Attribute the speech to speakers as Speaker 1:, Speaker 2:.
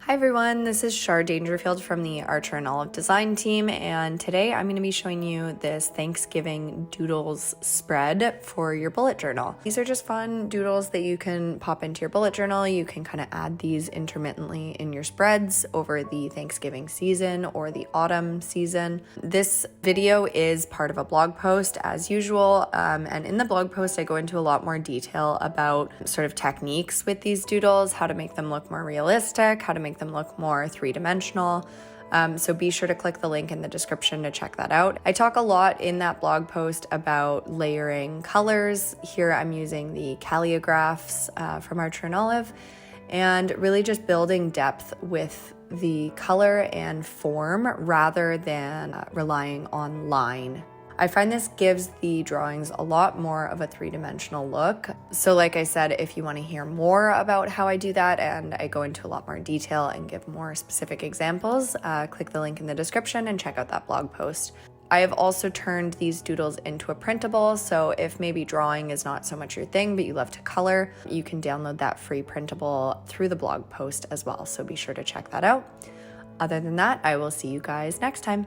Speaker 1: Hi everyone, this is Char Dangerfield from the Archer and Olive Design team, and today I'm going to be showing you this Thanksgiving Doodles spread for your bullet journal. These are just fun doodles that you can pop into your bullet journal. You can kind of add these intermittently in your spreads over the Thanksgiving season or the autumn season. This video is part of a blog post as usual, and in the blog post I go into a lot more detail about sort of techniques with these doodles, how to make them look more realistic, how to make them look more three-dimensional. So be sure to click the link in the description to check that out. I talk a lot in that blog post about layering colors. Here I'm using the calligraphs from Archer and Olive, and really just building depth with the color and form rather than relying on line. I find this gives the drawings a lot more of a three-dimensional look. So like I said, if you want to hear more about how I do that and I go into a lot more detail and give more specific examples, click the link in the description and check out that blog post. I have also turned these doodles into a printable, so if maybe drawing is not so much your thing, but you love to color, you can download that free printable through the blog post as well, so be sure to check that out. Other than that, I will see you guys next time.